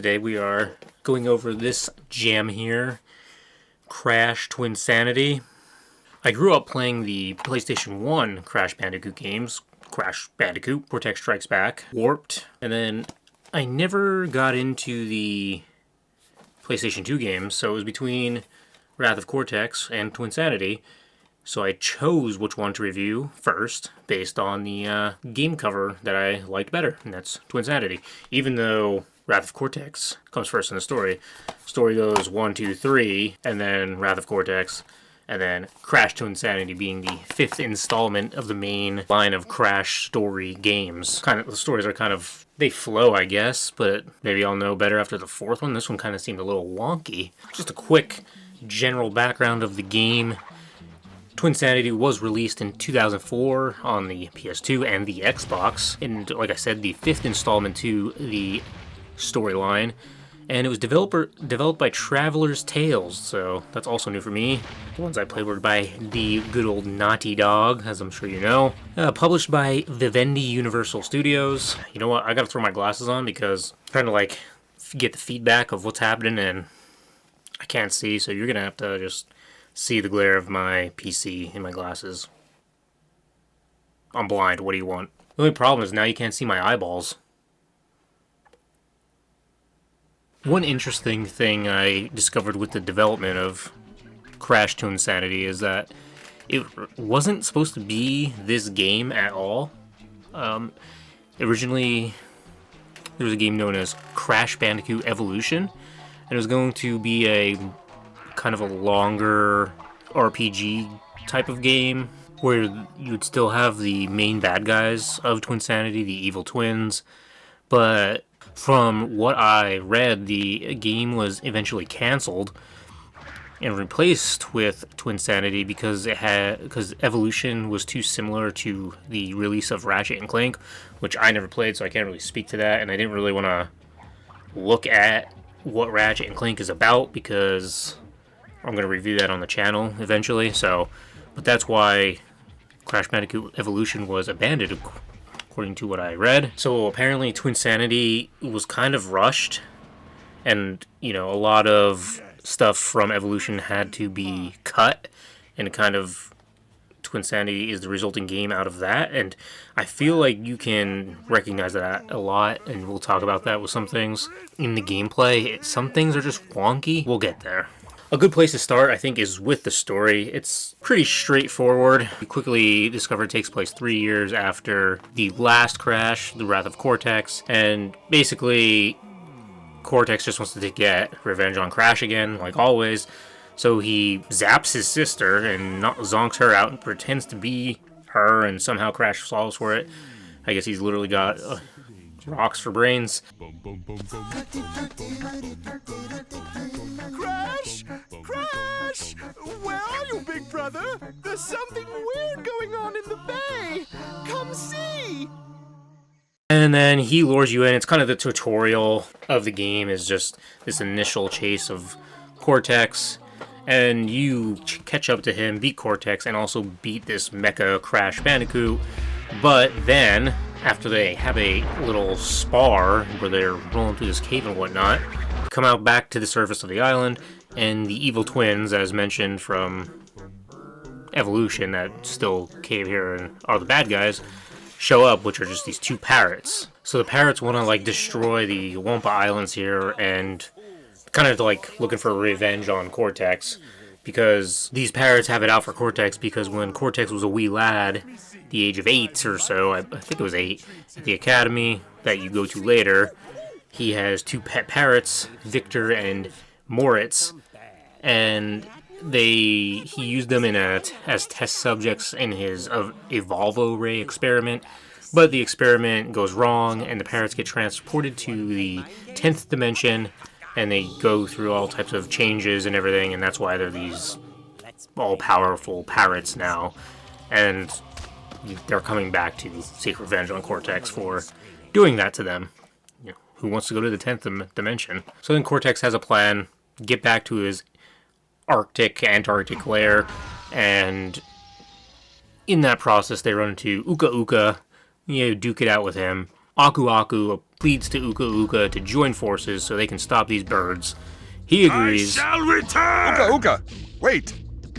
Today we are going over this gem here, Crash Twinsanity. I grew up playing the PlayStation 1 Crash Bandicoot games, Crash Bandicoot, Cortex Strikes Back, Warped, and then I never got into the PlayStation 2 games, so it was between Wrath of Cortex and Twinsanity. So I chose which one to review first based on the game cover that I liked better, and that's Twinsanity. Even though Wrath of Cortex comes first in the story. Story goes 1, 2, 3, and then Wrath of Cortex, and then Crash Twinsanity being the 5th installment of the main line of Crash story games. The stories are they flow, I guess, but maybe I'll know better after the 4th one. This one kind of seemed a little wonky. Just a quick general background of the game. Twinsanity was released in 2004 on the PS2 and the Xbox, and like I said, the 5th installment to the storyline, and it was developed by Traveler's Tales, so that's also new for me. The ones I played were by the good old Naughty Dog, as I'm sure you know. Published by Vivendi Universal Studios. You know what, I gotta throw my glasses on because I'm trying to get the feedback of what's happening, and I can't see, so you're gonna have to just see the glare of my PC in my glasses. I'm blind, what do you want? The only problem is now you can't see my eyeballs. One interesting thing I discovered with the development of Crash Twinsanity is that it wasn't supposed to be this game at all. Originally, there was a game known as Crash Bandicoot Evolution, and it was going to be a kind of a longer RPG type of game where you'd still have the main bad guys of Twinsanity, the evil twins, but from what I read, the game was eventually canceled and replaced with Twinsanity because Evolution was too similar to the release of Ratchet and Clank, which I never played, so I can't really speak to that, and I didn't really want to look at what Ratchet and Clank is about because I'm going to review that on the channel eventually, but that's why Crash Bandicoot Evolution was abandoned, according to what I read. So apparently Twinsanity was kind of rushed, and a lot of stuff from Evolution had to be cut, and Twinsanity is the resulting game out of that, and I feel like you can recognize that a lot, and we'll talk about that with some things in the gameplay. Some things are just wonky. We'll get there. A good place to start, I think, is with the story. It's pretty straightforward. You quickly discover it takes place 3 years after the last Crash, the Wrath of Cortex, and basically Cortex just wants to get revenge on Crash again, like always, so he zaps his sister and zonks her out and pretends to be her, and somehow Crash falls for it. I guess he's literally got rocks for brains. Crash! Crash! Where are you, big brother? There's something weird going on in the bay! Come see! And then he lures you in. It's kind of the tutorial of the game, is just this initial chase of Cortex, and you catch up to him, beat Cortex, and also beat this mecha Crash Bandicoot. But then, after they have a little spar where they're rolling through this cave and whatnot, come out back to the surface of the island, and the evil twins, as mentioned from Evolution, that still cave here and are the bad guys, show up, which are just these two parrots. So the parrots want to destroy the Wampa Islands here, and kind of looking for revenge on Cortex, because these parrots have it out for Cortex, because when Cortex was a wee lad, the age of 8 or so, I think it was 8, at the academy that you go to later, he has 2 pet parrots, Victor and Moritz, and he used them as test subjects in his Evolvo Ray experiment, but the experiment goes wrong, and the parrots get transported to the 10th dimension, and they go through all types of changes and everything, and that's why they're these all-powerful parrots now, and they're coming back to seek revenge on Cortex for doing that to them. Who wants to go to the 10th dimension? So then Cortex has a plan, get back to his Antarctic lair, and in that process they run into Uka Uka, duke it out with him. Aku Aku pleads to Uka Uka to join forces so they can stop these birds. He agrees. I shall return! Uka Uka, wait!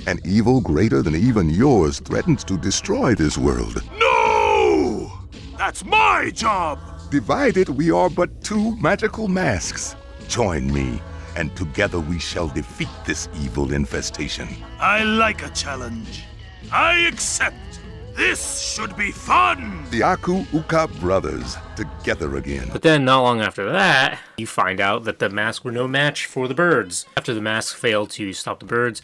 An evil greater than even yours threatens to destroy this world. No! That's my job! Divided, we are but two magical masks. Join me, and together we shall defeat this evil infestation. I like a challenge. I accept. This should be fun! The Aku Uka brothers, together again. But then, not long after that, you find out that the masks were no match for the birds. After the masks failed to stop the birds,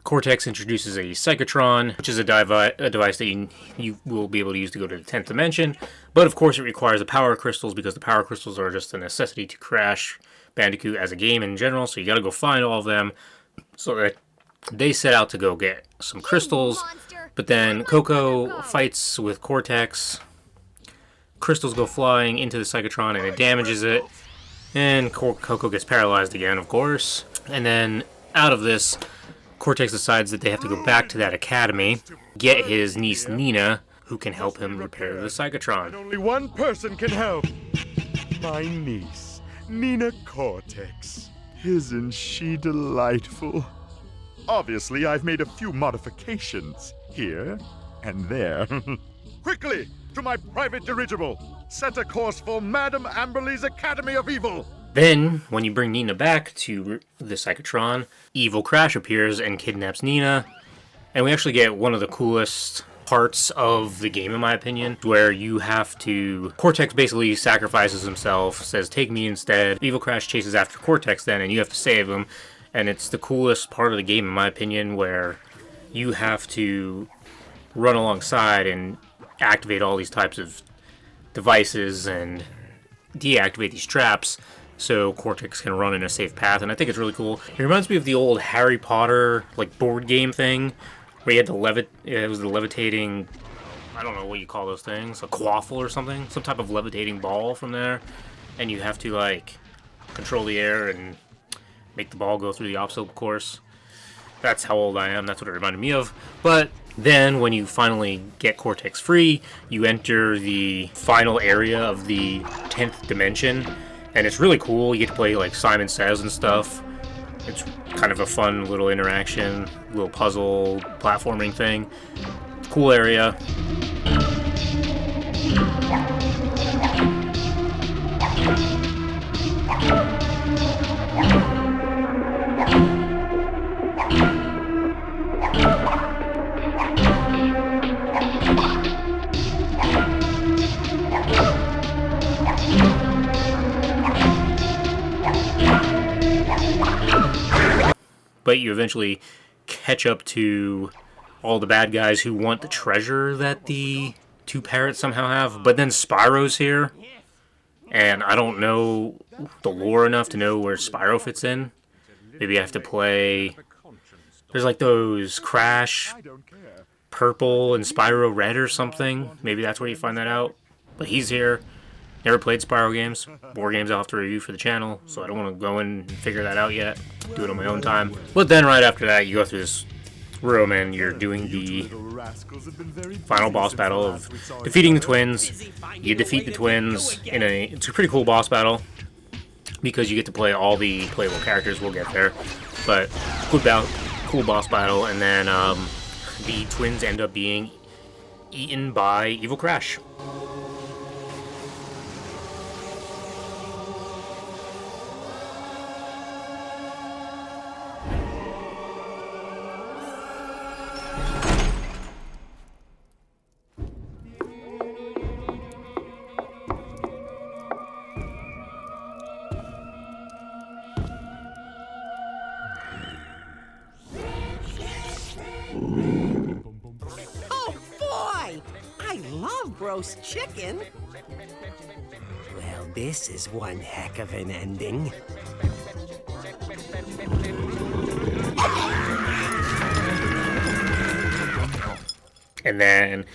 Cortex introduces a Psychotron, which is a device that you will be able to use to go to the 10th dimension. But of course it requires the power crystals, because the power crystals are just a necessity to Crash Bandicoot as a game in general. So you gotta go find all of them. So that they set out to go get some crystals. But then Coco fights with Cortex. Crystals go flying into the Psychotron and it damages it. And Coco gets paralyzed again, of course. And then out of this, Cortex decides that they have to go back to that academy, get his niece Nina, who can help him repair the Psychotron. Only one person can help. My niece, Nina Cortex. Isn't she delightful? Obviously, I've made a few modifications here and there. Quickly, to my private dirigible. Set a course for Madame Amberley's Academy of Evil. Then, when you bring Nina back to the Psychotron, evil Crash appears and kidnaps Nina. And we actually get one of the coolest parts of the game, in my opinion, where you have to... Cortex basically sacrifices himself, says, take me instead. Evil Crash chases after Cortex then, and you have to save him. And it's the coolest part of the game, in my opinion, where you have to run alongside and activate all these types of devices and deactivate these traps so Cortex can run in a safe path, and I think it's really cool. It reminds me of the old Harry Potter like board game thing where you had to it was the levitating, I don't know what you call those things, a quaffle or something, some type of levitating ball from there, and you have to like control the air and make the ball go through the obstacle course. That's how old I am, that's what it reminded me of. But then when you finally get Cortex free, you enter the final area of the 10th dimension, and it's really cool. You get to play like Simon Says and stuff. It's kind of a fun little interaction, little puzzle, platforming thing. Cool area. But you eventually catch up to all the bad guys who want the treasure that the two parrots somehow have. But then Spyro's here, and I don't know the lore enough to know where Spyro fits in. Maybe I have to play... There's like those Crash Purple and Spyro Red or something. Maybe that's where you find that out. But he's here. Never played Spyro games. More games I'll have to review for the channel, so I don't want to go in and figure that out yet. Do it on my own time. But then right after that, you go through this room and you're doing the final boss battle of defeating the twins. You defeat the twins in it's a pretty cool boss battle because you get to play all the playable characters. We'll get there. But cool boss battle, and then the twins end up being eaten by Evil Crash. Roast chicken. Well, this is one heck of an ending. And then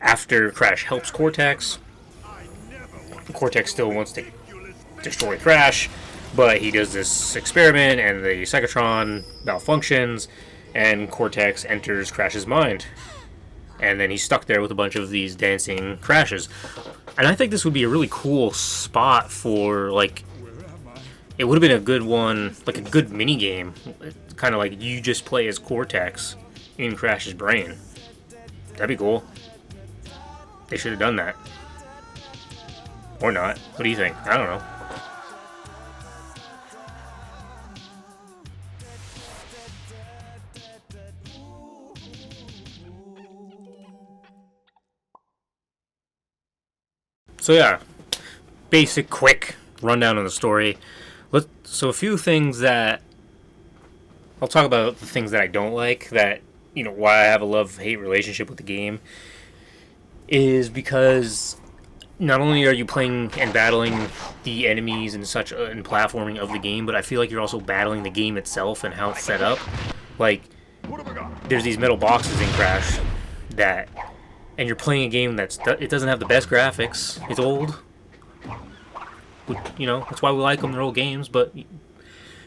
after Crash helps Cortex, Cortex still wants to destroy Crash, but he does this experiment and the Psychotron malfunctions and Cortex enters Crash's mind. And then he's stuck there with a bunch of these dancing Crashes. And I think this would be a really cool spot for, like, it would have been a good one, like a good mini game, kind of like you just play as Cortex in Crash's brain. That'd be cool. They should have done that. Or not. What do you think? I don't know. So yeah, basic, quick rundown of the story. So a few things that I'll talk about, the things that I don't like, that, you know, why I have a love-hate relationship with the game, is because not only are you playing and battling the enemies and such and platforming of the game, but I feel like you're also battling the game itself and how it's set up. Like, there's these metal boxes in Crash that, and you're playing a game it doesn't have the best graphics. It's old. You know, that's why we like them. They're old games, but you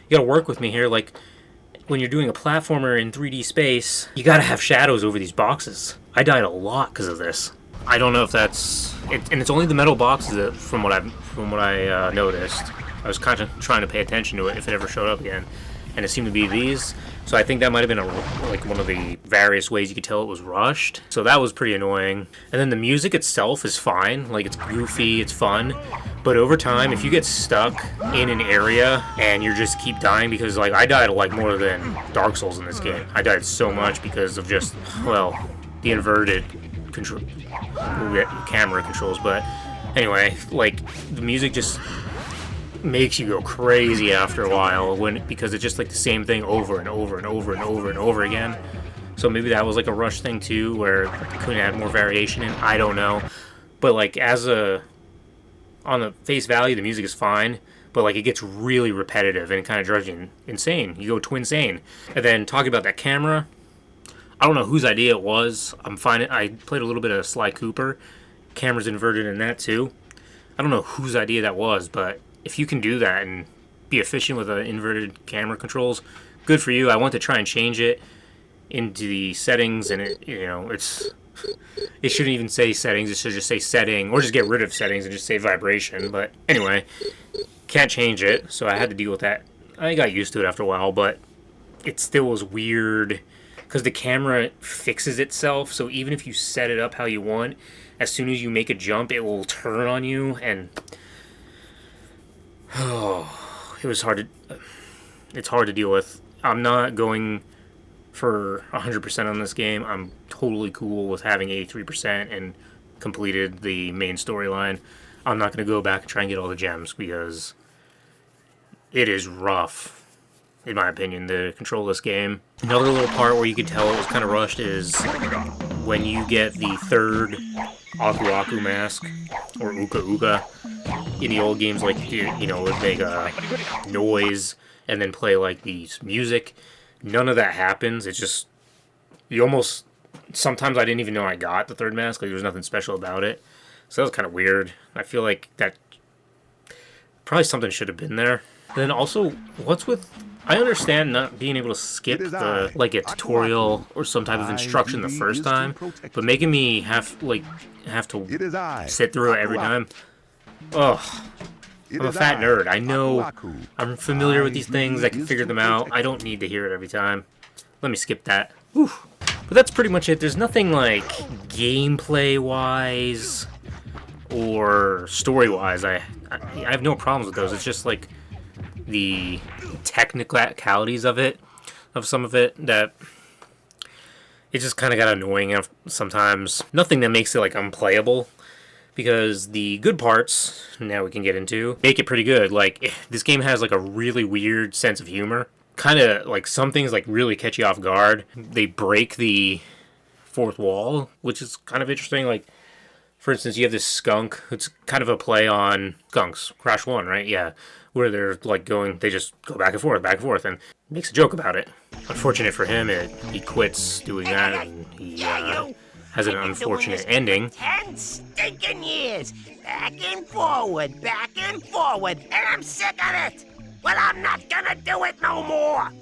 gotta work with me here. Like, when you're doing a platformer in 3D space, you gotta have shadows over these boxes. I died a lot because of this. I don't know if that's and it's only the metal boxes that, from what I noticed. I was kind of trying to pay attention to it if it ever showed up again, and it seemed to be these. So I think that might have been like one of the various ways you could tell it was rushed. So that was pretty annoying. And then the music itself is fine. Like, it's goofy, it's fun. But over time, if you get stuck in an area and you just keep dying, because, like, I died like more than Dark Souls in this game. I died so much because of just, well, the inverted camera controls. But anyway, like, the music just makes you go crazy after a while because it's just like the same thing over and over and over and over and over again. So maybe that was like a rush thing too, where you couldn't add more variation in. I don't know. But like, on the face value, the music is fine, but like, it gets really repetitive and it kind of drives you insane. You go Twinsane. And then talking about that camera, I don't know whose idea it was. I played a little bit of Sly Cooper. Camera's inverted in that too. I don't know whose idea that was, but if you can do that and be efficient with the inverted camera controls, good for you. I want to try and change it into the settings, and it shouldn't even say settings. It should just say setting, or just get rid of settings and just say vibration. But anyway, can't change it, so I had to deal with that. I got used to it after a while, but it still was weird because the camera fixes itself. So even if you set it up how you want, as soon as you make a jump, it will turn on you, and it's hard to deal with. I'm not going for 100% on this game. I'm totally cool with having 83% and completed the main storyline. I'm not going to go back and try and get all the gems because it is rough, in my opinion, to control this game. Another little part where you could tell it was kind of rushed is when you get the third Aku Aku mask, or Uka Uka. In the old games, like, you know, it would make a noise and then play like the music. None of that happens. It's just, sometimes I didn't even know I got the third mask. Like, there was nothing special about it. So that was kind of weird. I feel like that probably something should have been there. And then also, I understand not being able to skip a tutorial or some type of instruction the first time, but making me have to sit through it every time. Ugh. I'm a fat nerd. I know. I'm familiar with these things. I can figure them out. I don't need to hear it every time. Let me skip that. Whew. But that's pretty much it. There's nothing like gameplay-wise or story-wise. I have no problems with those. It's just like the technicalities of some of it, that it just kind of got annoying sometimes. Nothing that makes it like unplayable, because the good parts, now we can get into, make it pretty good. Like, this game has like a really weird sense of humor. Kind of like some things like really catch you off guard. They break the fourth wall, which is kind of interesting. Like, for instance, you have this skunk. It's kind of a play on Skunks, Crash 1, right? Yeah. Where they're like they just go back and forth, and makes a joke about it. Unfortunate for him, he quits doing that, and he has an unfortunate ending. 10 stinking years, back and forward, and I'm sick of it. Well, I'm not gonna do it no more.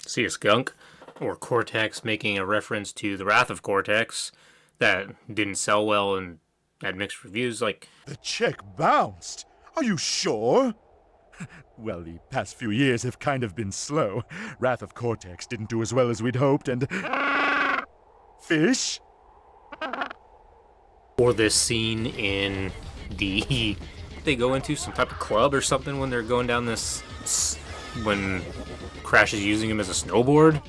See a skunk? or Cortex making a reference to the Wrath of Cortex that didn't sell well and had mixed reviews. Like, The check bounced. Are you sure? Well, the past few years have kind of been slow. Wrath of Cortex didn't do as well as we'd hoped, and... Fish? or this scene in the they go into some type of club or something when they're going down this, when Crash is using him as a snowboard.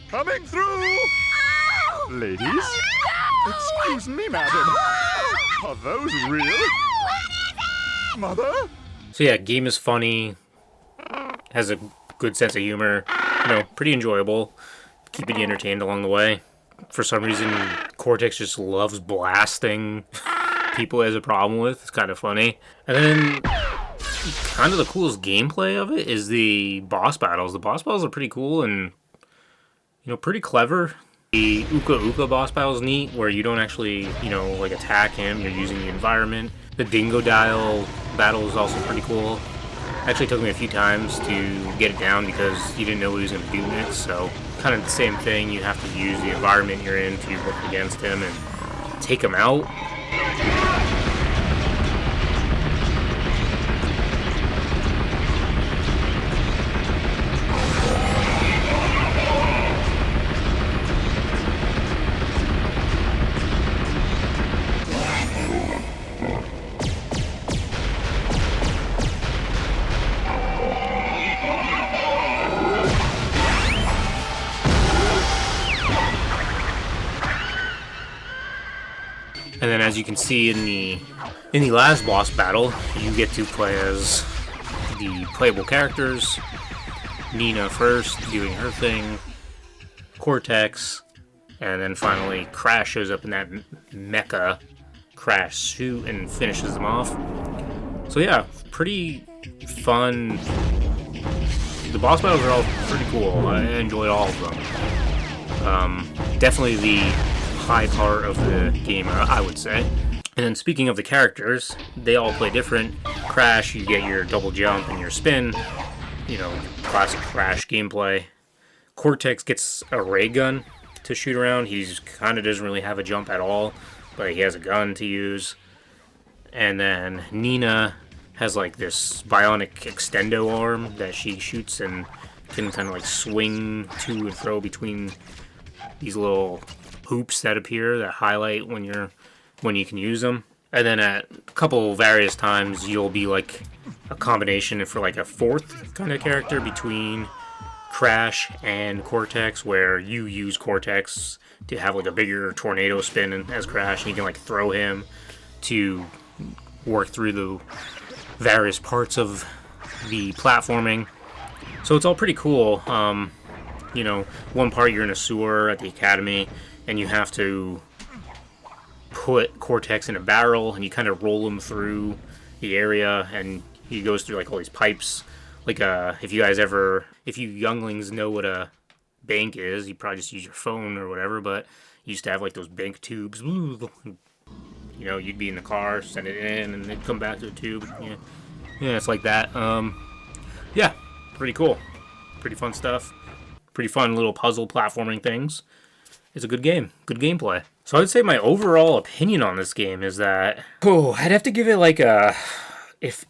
Coming through! Ladies? Excuse me, madam. Are those real? Mother? So yeah, game is funny, has a good sense of humor, you know, pretty enjoyable, keeping you entertained along the way. For some reason, Cortex just loves blasting people he has a problem with. It's kind of funny. And then, kind of the coolest gameplay of it is the boss battles. The boss battles are pretty cool and, you know, pretty clever. The Uka Uka boss battle is neat, where you don't actually, you know, like attack him. You're using the environment. The Dingodile battle is also pretty cool. Actually took me a few times to get it down because you didn't know what he was going to do next. So kind of the same thing. You have to use the environment you're in to work against him and take him out. And then, as you can see in the last boss battle, you get to play as the playable characters. Nina first, doing her thing, Cortex, and then finally Crash shows up in that mecha Crash suit and finishes them off. So yeah, pretty fun. The boss battles are all pretty cool. I enjoyed all of them. Definitely the high part of the game, I would say. And then speaking of the characters, they all play different. Crash, you get your double jump and your spin, you know, classic Crash gameplay. Cortex gets a ray gun to shoot around. He's kind of doesn't really have a jump at all, but he has a gun to use. And then Nina has like this bionic extendo arm that she shoots and can kind of like swing to and fro between these little hoops that appear that highlight when you can use them. And then at a couple various times you'll be like a combination for like a fourth kind of character between Crash and Cortex, where you use Cortex to have like a bigger tornado spin as Crash, and you can like throw him to work through the various parts of the platforming. So it's all pretty cool. You know, one part you're in a sewer at the academy and you have to put Cortex in a barrel and you kind of roll him through the area, and he goes through like all these pipes. Like if you younglings know what a bank is, you probably just use your phone or whatever, but you used to have like those bank tubes. You know, you'd be in the car, send it in, and it'd come back to a tube. Yeah, it's like that. Yeah, pretty cool. Pretty fun stuff. Pretty fun little puzzle platforming things. It's a good game. Good gameplay. So I'd say my overall opinion on this game is that... I'd have to give it like a... If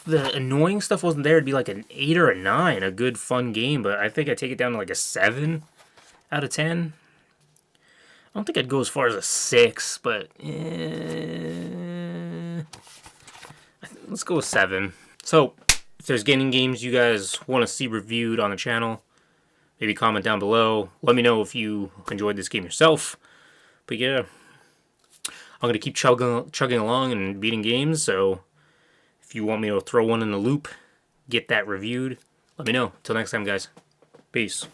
the annoying stuff wasn't there, it'd be like an 8 or a 9. A good, fun game, but I think I'd take it down to like a 7 out of 10. I don't think I'd go as far as a 6, but... let's go with 7. So, if there's gaming games you guys want to see reviewed on the channel, maybe comment down below. Let me know if you enjoyed this game yourself. But yeah, I'm going to keep chugging along and beating games, so if you want me to throw one in the loop, get that reviewed, let me know. Till next time, guys. Peace.